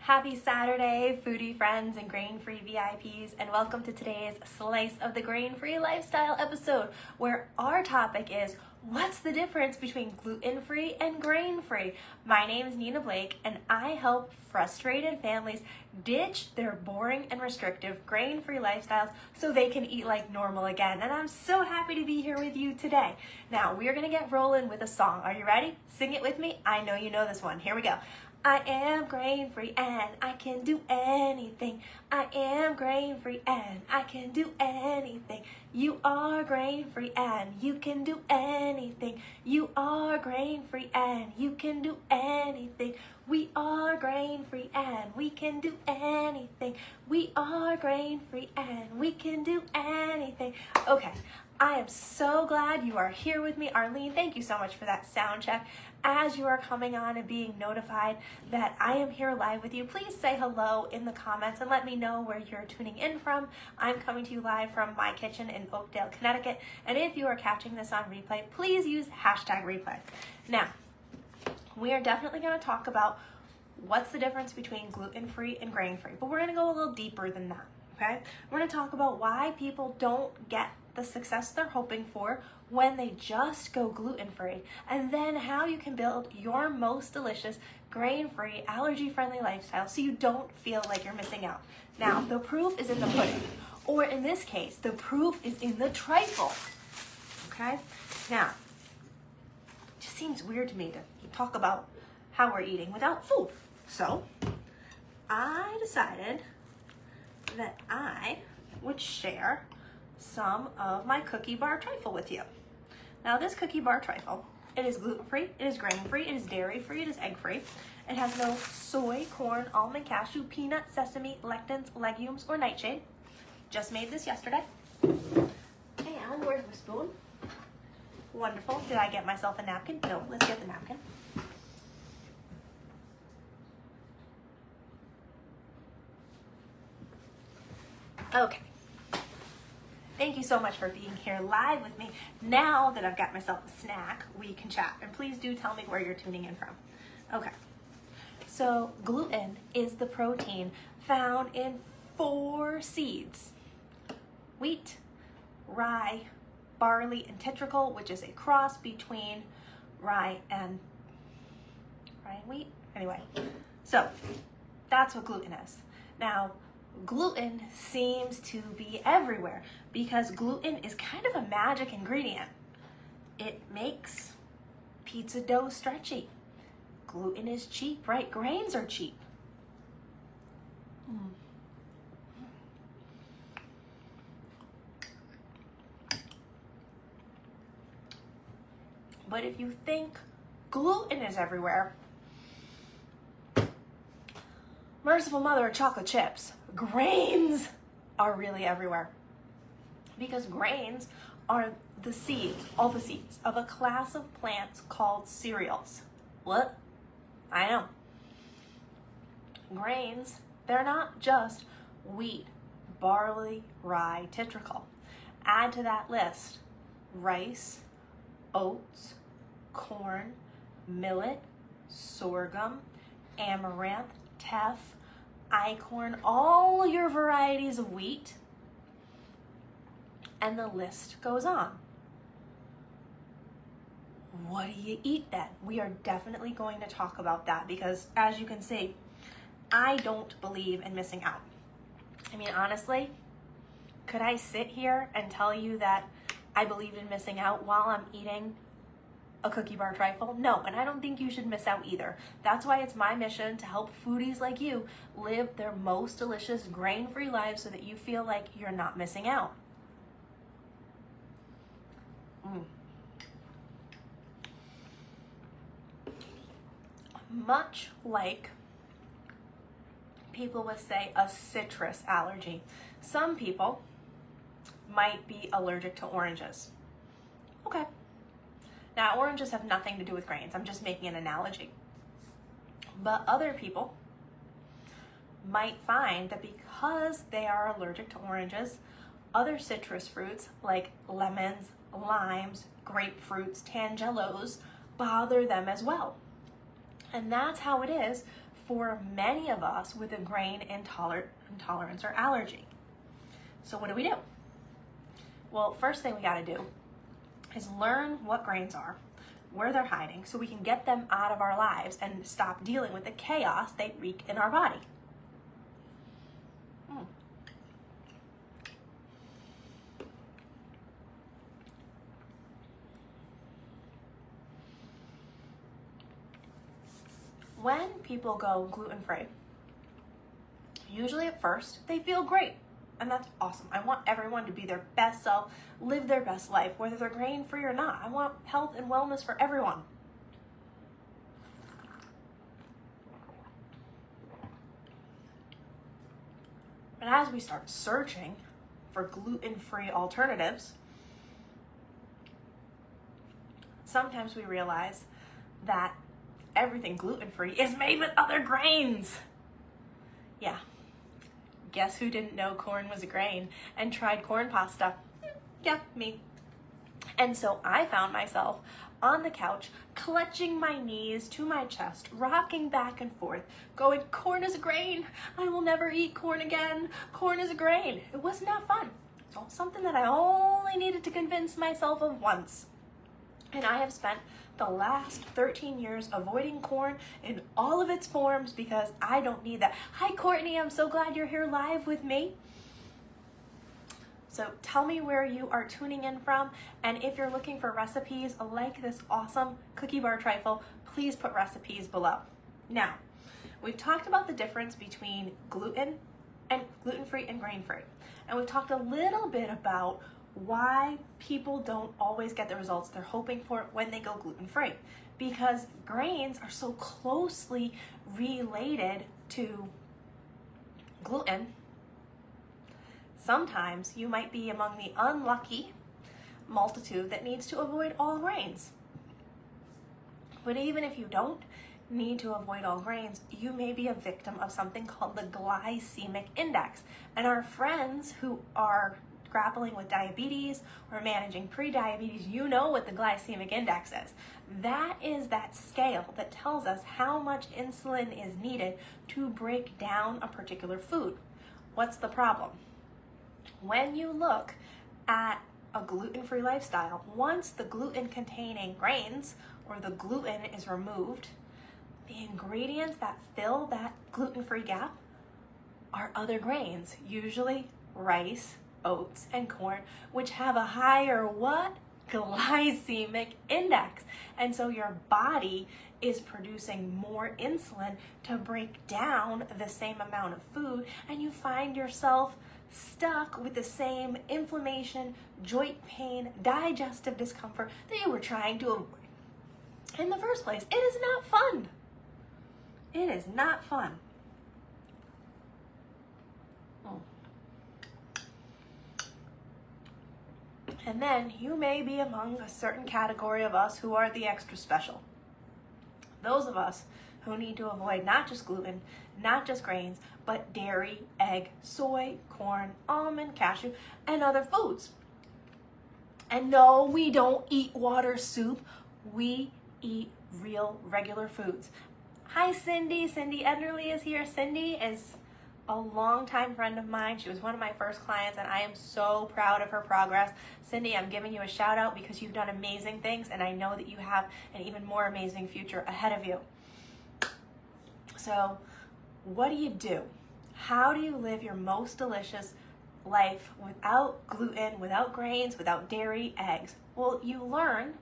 Happy Saturday, foodie friends and grain-free VIPs, and welcome to today's Slice of the Grain-Free Lifestyle episode, where our topic is, what's the difference between gluten-free and grain-free? My name is Nina Blake, and I help frustrated families ditch their boring and restrictive grain-free lifestyles so they can eat like normal again. And I'm so happy to be here with you today. Now, we're gonna get rolling with a song. Are you ready? Sing it with me. I know you know this one. Here we go. I am grain-free and I can do anything. I am grain-free and I can do anything. You are grain-free and you can do anything. You are grain-free and you can do anything. We are grain-free and we can do anything. We are grain-free and we can do anything. Okay, I am so glad you are here with me. Arlene, thank you so much for that sound check. As you are coming on and being notified that I am here live with you, please say hello in the comments and let me know where you're tuning in from. I'm coming to you live from my kitchen in Oakdale, Connecticut. And if you are catching this on replay, please use #replay. Now, we are definitely going to talk about what's the difference between gluten-free and grain-free, but we're going to go a little deeper than that, okay? We're going to talk about why people don't get the success they're hoping for when they just go gluten-free, and then how you can build your most delicious grain-free, allergy-friendly lifestyle so you don't feel like you're missing out. Now, the proof is in the pudding, or in this case, the proof is in the trifle, okay? Now, it just seems weird to me to talk about how we're eating without food. So, I decided that I would share some of my cookie bar trifle with you. Now, this cookie bar trifle, it is gluten-free, it is grain-free, it is dairy-free, it is egg-free. It has no soy, corn, almond, cashew, peanut, sesame, lectins, legumes, or nightshade. Just made this yesterday. And where's my spoon? Wonderful. Did I get myself a napkin? No, let's get the napkin. Okay. Thank you so much for being here live with me. Now that I've got myself a snack, we can chat. And please do tell me where you're tuning in from. Okay. So gluten is the protein found in 4 seeds: wheat, rye, barley, and tetracle, which is a cross between rye and wheat. Anyway, so that's what gluten is. Now, gluten seems to be everywhere because gluten is kind of a magic ingredient. It makes pizza dough stretchy. Gluten is cheap, right? Grains are cheap. But if you think gluten is everywhere, merciful mother of chocolate chips, grains are really everywhere. Because grains are the seeds, all the seeds, of a class of plants called cereals. What? I know. Grains, they're not just wheat, barley, rye, tetracle. Add to that list rice, oats, corn, millet, sorghum, amaranth, teff, acorn, all your varieties of wheat, and the list goes on. What do you eat then? We are definitely going to talk about that because, as you can see, I don't believe in missing out. I mean, honestly, could I sit here and tell you that I believe in missing out while I'm eating a cookie bar trifle? No, and I don't think you should miss out either. That's why it's my mission to help foodies like you live their most delicious grain-free lives so that you feel like you're not missing out. Much like people would say a citrus allergy, some people might be allergic to oranges. Okay. Now, oranges have nothing to do with grains. I'm just making an analogy. But other people might find that because they are allergic to oranges, other citrus fruits like lemons, limes, grapefruits, tangelos bother them as well. And that's how it is for many of us with a grain intolerance or allergy. So what do? Well, first thing we got to do is learn what grains are, where they're hiding, so we can get them out of our lives and stop dealing with the chaos they wreak in our body. When people go gluten-free, usually at first they feel great, and that's awesome. I want everyone to be their best self, live their best life, whether they're grain-free or not. I want health and wellness for everyone. But as we start searching for gluten-free alternatives, sometimes we realize that everything gluten-free is made with other grains. Yeah. Guess who didn't know corn was a grain and tried corn pasta? Yeah, me. And so I found myself on the couch, clutching my knees to my chest, rocking back and forth, going, corn is a grain. I will never eat corn again. Corn is a grain. It was not fun. It's something that I only needed to convince myself of once. And I have spent the last 13 years avoiding corn in all of its forms because I don't need that. Hi, Courtney. I'm so glad you're here live with me. So tell me where you are tuning in from, and if you're looking for recipes like this awesome cookie bar trifle, please put recipes below. Now, we've talked about the difference between gluten-free and grain-free, and we've talked a little bit about why people don't always get the results they're hoping for when they go gluten-free, because grains are so closely related to gluten. Sometimes you might be among the unlucky multitude that needs to avoid all grains. But even if you don't need to avoid all grains, you may be a victim of something called the glycemic index. And our friends who are grappling with diabetes or managing pre-diabetes, you know what the glycemic index is. That is that scale that tells us how much insulin is needed to break down a particular food. What's the problem? When you look at a gluten-free lifestyle, once the gluten-containing grains or the gluten is removed, the ingredients that fill that gluten-free gap are other grains, usually rice, oats, and corn, which have a higher what? Glycemic index. And so your body is producing more insulin to break down the same amount of food, and you find yourself stuck with the same inflammation, joint pain, digestive discomfort that you were trying to avoid in the first place. It is not fun. It is not fun. And then you may be among a certain category of us who are the extra special. Those of us who need to avoid not just gluten, not just grains, but dairy, egg, soy, corn, almond, cashew, and other foods. And no, we don't eat water soup. We eat real, regular foods. Hi, Cindy. Cindy Enderly is here. Cindy is a longtime friend of mine. She was one of my first clients, and I am so proud of her progress. Cindy, I'm giving you a shout out because you've done amazing things, and I know that you have an even more amazing future ahead of you. So, what do? How do you live your most delicious life without gluten, without grains, without dairy, eggs? Well, you learn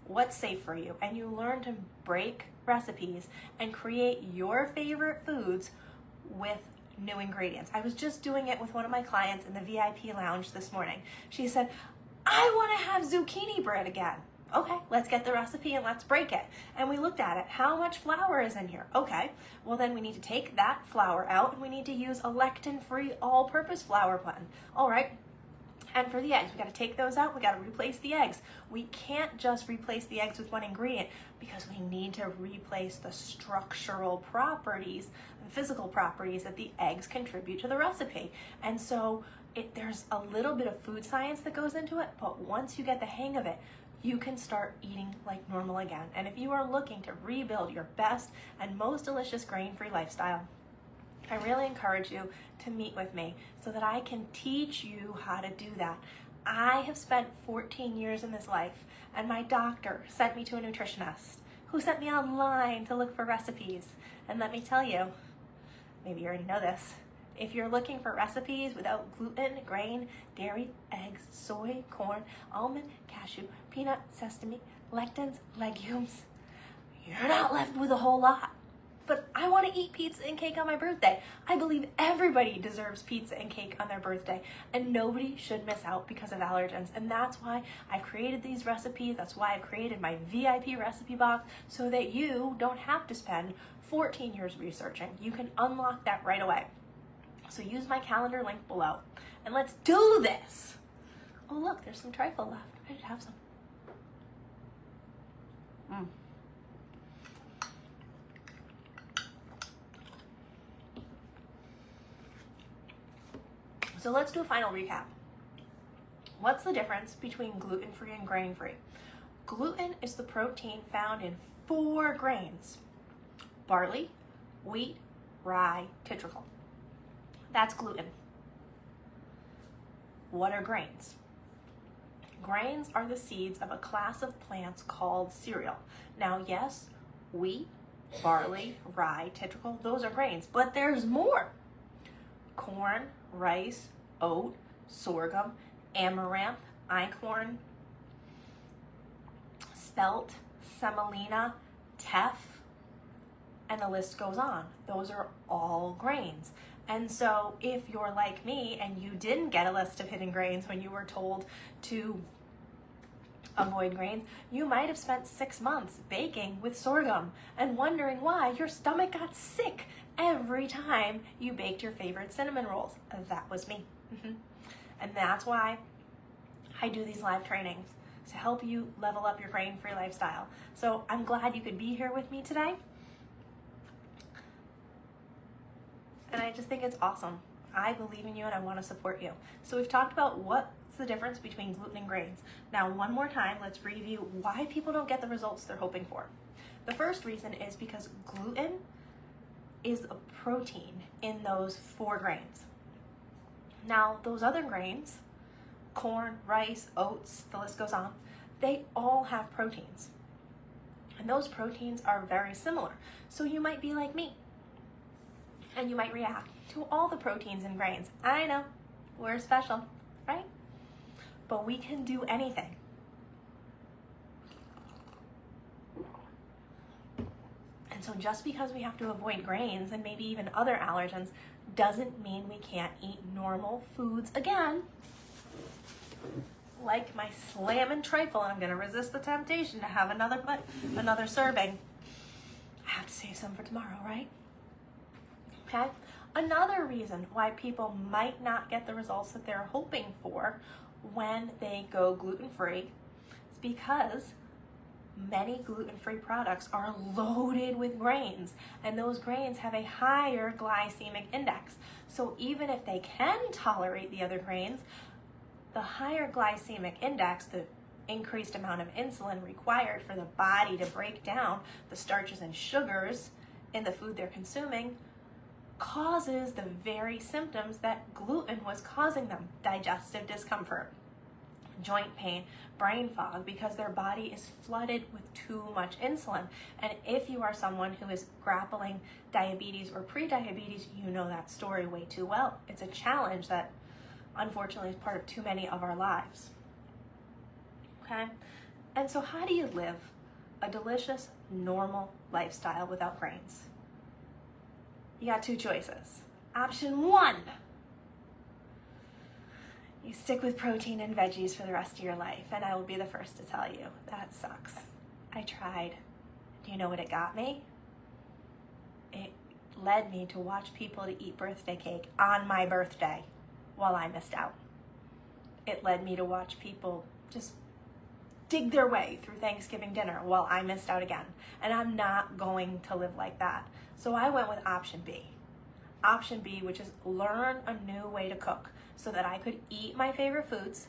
what's safe for you, and you learn to break recipes and create your favorite foods with new ingredients. I was just doing it with one of my clients in the VIP lounge this morning. She said, I want to have zucchini bread again. Okay, let's get the recipe and let's break it. And we looked at it. How much flour is in here? Okay, well then we need to take that flour out and we need to use a lectin-free all-purpose flour blend. All right, and for the eggs, we got to take those out. We got to replace the eggs. We can't just replace the eggs with one ingredient because we need to replace the structural properties and physical properties that the eggs contribute to the recipe. And so there's a little bit of food science that goes into it, but once you get the hang of it, you can start eating like normal again. And if you are looking to rebuild your best and most delicious grain-free lifestyle, I really encourage you to meet with me so that I can teach you how to do that. I have spent 14 years in this life, and my doctor sent me to a nutritionist who sent me online to look for recipes. And let me tell you, maybe you already know this, if you're looking for recipes without gluten, grain, dairy, eggs, soy, corn, almond, cashew, peanut, sesame, lectins, legumes, you're not left with a whole lot. But I want to eat pizza and cake on my birthday. I believe everybody deserves pizza and cake on their birthday, and nobody should miss out because of allergens. And that's why I've created these recipes. That's why I've created my VIP recipe box, so that you don't have to spend 14 years researching. You can unlock that right away. So use my calendar link below, and let's do this. Oh look, there's some trifle left. I should have some. So let's do a final recap. What's the difference between gluten-free and grain-free? Gluten is the protein found in 4 grains: barley, wheat, rye, triticale. That's gluten. What are grains? Grains are the seeds of a class of plants called cereal. Now, yes, wheat, barley, rye, triticale, those are grains, but there's more. Corn, rice, oat, sorghum, amaranth, einkorn, spelt, semolina, teff, and the list goes on. Those are all grains. And so if you're like me and you didn't get a list of hidden grains when you were told to avoid grains, you might have spent 6 months baking with sorghum and wondering why your stomach got sick every time you baked your favorite cinnamon rolls. That was me. And that's why I do these live trainings, to help you level up your grain-free lifestyle. So I'm glad you could be here with me today. And I just think it's awesome. I believe in you and I want to support you. So we've talked about what's the difference between gluten and grains. Now, one more time, let's review why people don't get the results they're hoping for. The first reason is because gluten is a protein in those 4 grains. Now, those other grains, corn, rice, oats, the list goes on, they all have proteins. And those proteins are very similar. So you might be like me, and you might react to all the proteins in grains. I know, we're special, right? But we can do anything. And so just because we have to avoid grains and maybe even other allergens doesn't mean we can't eat normal foods again. Like my slammin' trifle, and I'm gonna resist the temptation to have another serving. I have to save some for tomorrow, right? Okay? Another reason why people might not get the results that they're hoping for when they go gluten-free is because many gluten-free products are loaded with grains, and those grains have a higher glycemic index. So even if they can tolerate the other grains, the higher glycemic index, the increased amount of insulin required for the body to break down the starches and sugars in the food they're consuming, causes the very symptoms that gluten was causing them: digestive discomfort, joint pain, brain fog, because their body is flooded with too much insulin. And if you are someone who is grappling diabetes or pre-diabetes, you know that story way too well. It's a challenge that unfortunately is part of too many of our lives. Okay? And so how do you live a delicious, normal lifestyle without grains? You got 2 choices. Option 1, you stick with protein and veggies for the rest of your life, and I will be the first to tell you, that sucks. I tried. Do you know what it got me? It led me to watch people to eat birthday cake on my birthday while I missed out. It led me to watch people just dig their way through Thanksgiving dinner while I missed out again. And I'm not going to live like that. So I went with option B. Option B, which is learn a new way to cook so that I could eat my favorite foods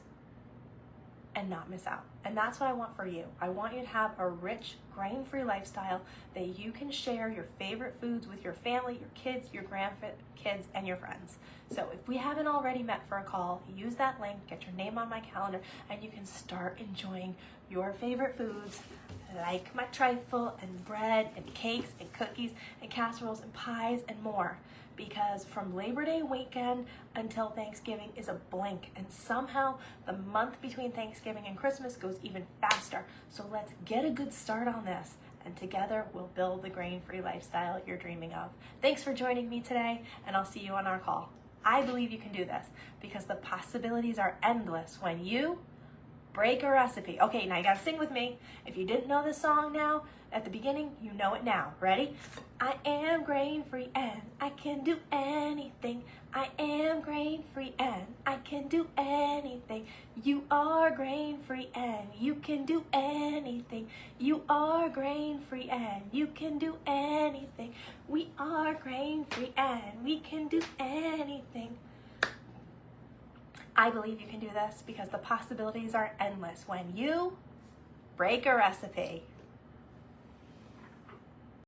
and not miss out. And that's what I want for you. I want you to have a rich, grain-free lifestyle that you can share your favorite foods with your family, your kids, your grandkids, and your friends. So if we haven't already met for a call, use that link, get your name on my calendar, and you can start enjoying your favorite foods like my trifle and bread and cakes and cookies and casseroles and pies and more. Because from Labor Day weekend until Thanksgiving is a blink, and somehow the month between Thanksgiving and Christmas goes even faster. So let's get a good start on this, and together we'll build the grain-free lifestyle you're dreaming of. Thanks for joining me today, and I'll see you on our call. I believe you can do this because the possibilities are endless when you break a recipe. Okay, now you gotta sing with me. If you didn't know this song now, at the beginning, you know it now. Ready? I am grain-free and I can do anything. I am grain-free and I can do anything. You are grain-free and you can do anything. You are grain-free and you can do anything. We are grain-free and we can do anything. I believe you can do this because the possibilities are endless when you break a recipe.